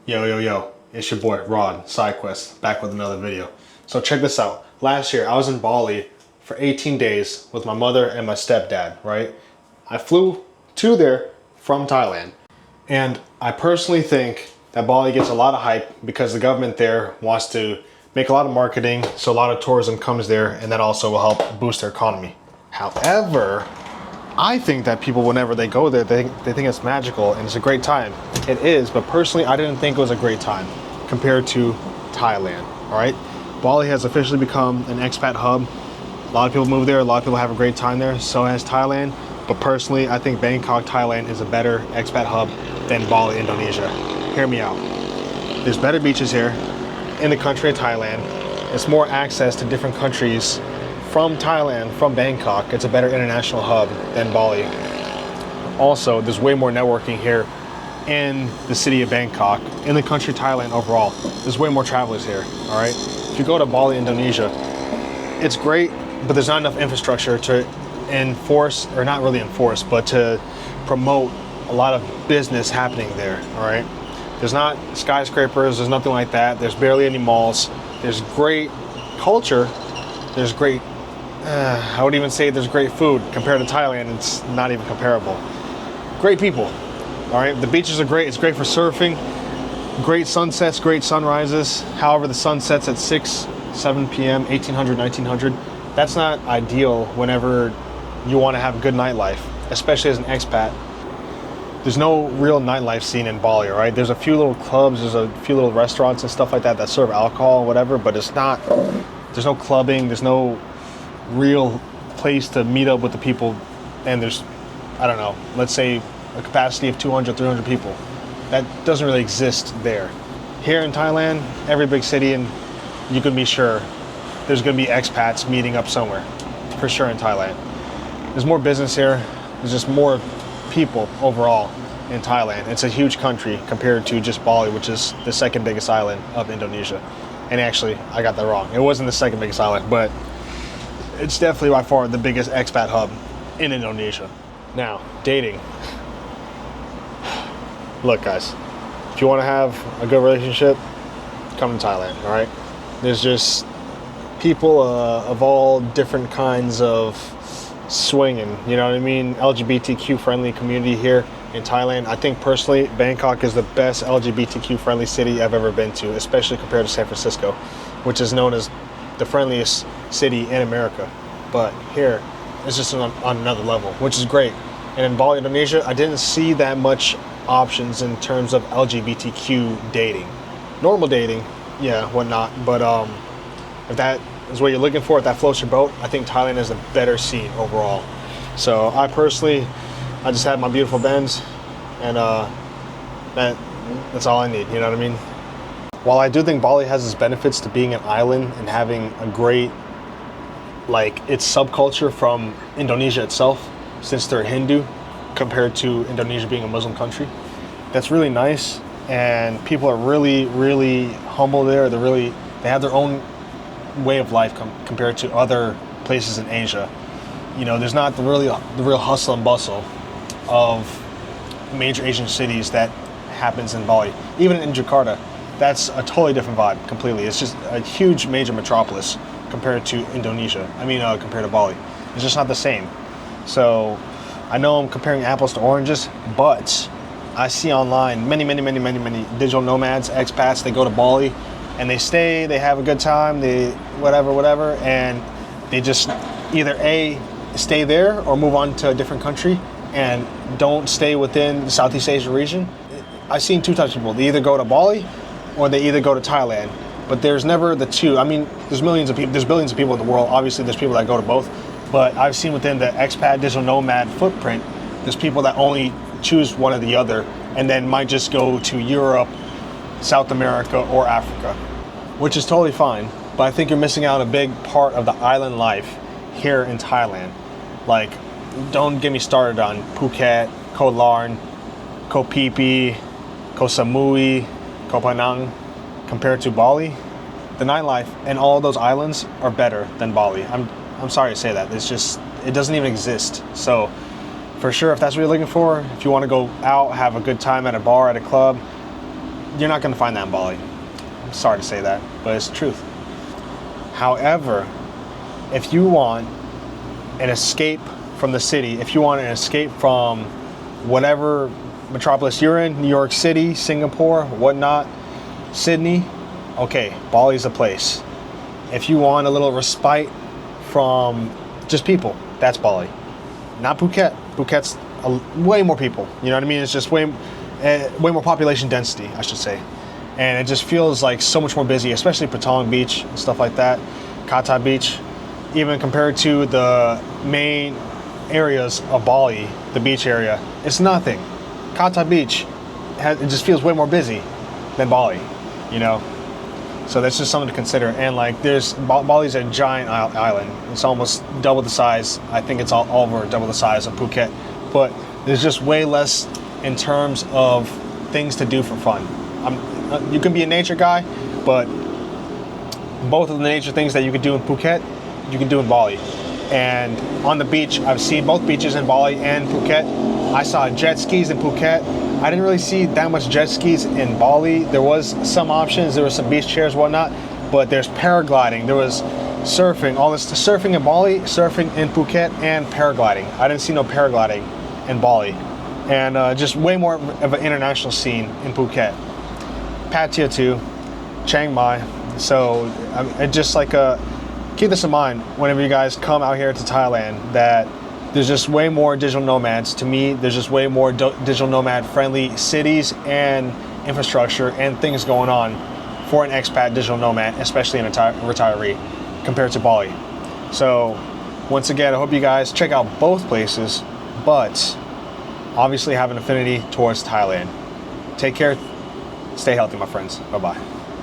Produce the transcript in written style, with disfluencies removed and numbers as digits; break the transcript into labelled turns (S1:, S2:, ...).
S1: Yo, yo, yo, it's your boy, Rod, SideQuest, back with another video. So check this out. Last year, I was in Bali for 18 days with my mother and my stepdad, right? I flew to there from Thailand. And I personally think that Bali gets a lot of hype because the government there wants to make a lot of marketing, so a lot of tourism comes there, and that also will help boost their economy. However, I think that people, whenever they go there, they think it's magical and it's a great time. It is, but personally, I didn't think it was a great time compared to Thailand, all right? Bali has officially become an expat hub. A lot of people move there, a lot of people have a great time there, so has Thailand. But personally, I think Bangkok, Thailand is a better expat hub than Bali, Indonesia. Hear me out. There's better beaches here in the country of Thailand. It's more access to different countries from Thailand, from Bangkok. It's a better international hub than Bali. Also, there's way more networking here in the city of Bangkok, in the country of Thailand overall. There's way more travelers here, all right? If you go to Bali, Indonesia, it's great, but there's not enough infrastructure to enforce, or not really enforce, but to promote a lot of business happening there, all right? There's not skyscrapers, there's nothing like that. There's barely any malls. There's great culture. There's great, I would even say there's great food. Compared to Thailand, it's not even comparable. Great people, all right? The beaches are great. It's great for surfing. Great sunsets, great sunrises. However, the sun sets at 6, 7 p.m., 1800, 1900. That's not ideal whenever you want to have a good nightlife, especially as an expat. There's no real nightlife scene in Bali, right? There's a few little clubs, there's a few little restaurants and stuff like that that serve alcohol, whatever, but it's not, there's no clubbing, there's no real place to meet up with the people, and there's, I don't know, let's say a capacity of 200, 300 people. That doesn't really exist there. Here in Thailand, every big city, and you can be sure there's gonna be expats meeting up somewhere, for sure in Thailand. There's more business here, there's just more people overall in Thailand. It's a huge country compared to just Bali, which is the second biggest island of Indonesia. And actually, I got that wrong. It wasn't the second biggest island, but it's definitely by far the biggest expat hub in Indonesia. Now, dating. Look, guys, if you want to have a good relationship, come to Thailand, all right? There's just people of all different kinds of swinging, you know what I mean? LGBTQ friendly community here in Thailand. I think personally, Bangkok is the best LGBTQ friendly city I've ever been to, especially compared to San Francisco, which is known as the friendliest city in America. But here, it's just on another level, which is great. And in Bali, Indonesia, I didn't see that much options in terms of LGBTQ dating. Normal dating, yeah, whatnot, but if that is what you're looking for, if that floats your boat, I think Thailand is a better scene overall. So I just had my beautiful Benz, and that's all I need, you know what I mean? While I do think Bali has its benefits to being an island and having a great, like, its subculture from Indonesia itself, since they're Hindu, compared to Indonesia being a Muslim country, that's really nice, and people are really, really humble there. They have their own way of life compared to other places in Asia. You know, there's not the real hustle and bustle of major Asian cities that happens in Bali. Even in Jakarta, that's a totally different vibe completely. It's just a huge major metropolis compared to Indonesia. Compared to Bali. It's just not the same. So I know I'm comparing apples to oranges, but I see online many digital nomads, expats, they go to Bali and they stay, they have a good time, they whatever, and they just either A, stay there or move on to a different country and don't stay within the Southeast Asia region. I've seen two types of people. They either go to Bali or they either go to Thailand, but there's never the two. I mean, there's billions of people in the world. Obviously, there's people that go to both, but I've seen within the expat digital nomad footprint, there's people that only choose one or the other and then might just go to Europe, South America, or Africa, which is totally fine. But I think you're missing out a big part of the island life here in Thailand. Like, don't get me started on Phuket, Koh Larn, Koh Phi Phi, Koh Samui, Koh Phanang. Compared to Bali, the nightlife in all those islands are better than Bali. I'm sorry to say that. It doesn't even exist. So for sure, if that's what you're looking for, if you want to go out, have a good time at a bar, at a club, you're not going to find that in Bali. I'm sorry to say that, but it's the truth. However, if you want an escape from the city, if you want an escape from whatever metropolis you're in, New York City, Singapore, whatnot, Sydney, okay, Bali's the place. If you want a little respite from just people, that's Bali. Not Phuket. Phuket's way more people. You know what I mean? It's just way more population density, I should say. And it just feels like so much more busy, especially Patong Beach and stuff like that, Kata Beach. Even compared to the main areas of Bali, the beach area, it's nothing. Kata Beach, it just feels way more busy than Bali, you know? So that's just something to consider. And like Bali's a giant island. It's almost double the size. I think it's all over double the size of Phuket. But there's just way less in terms of things to do for fun. You can be a nature guy, but both of the nature things that you could do in Phuket, you can do in Bali. And on the beach, I've seen both beaches in Bali and Phuket. I saw jet skis in Phuket. I didn't really see that much jet skis in Bali. There was some options, there was some beach chairs, whatnot, but there's paragliding, there was surfing, all this surfing in Bali, surfing in Phuket, and paragliding. I didn't see no paragliding in Bali. And just way more of an international scene in Phuket. Pattaya too, Chiang Mai. So just like keep this in mind whenever you guys come out here to Thailand, that there's just way more digital nomads. To me, there's just way more digital nomad friendly cities and infrastructure and things going on for an expat digital nomad, especially in a retiree, compared to Bali. So once again, I hope you guys check out both places, but obviously have an affinity towards Thailand. Take care. Stay healthy, my friends. Bye-bye.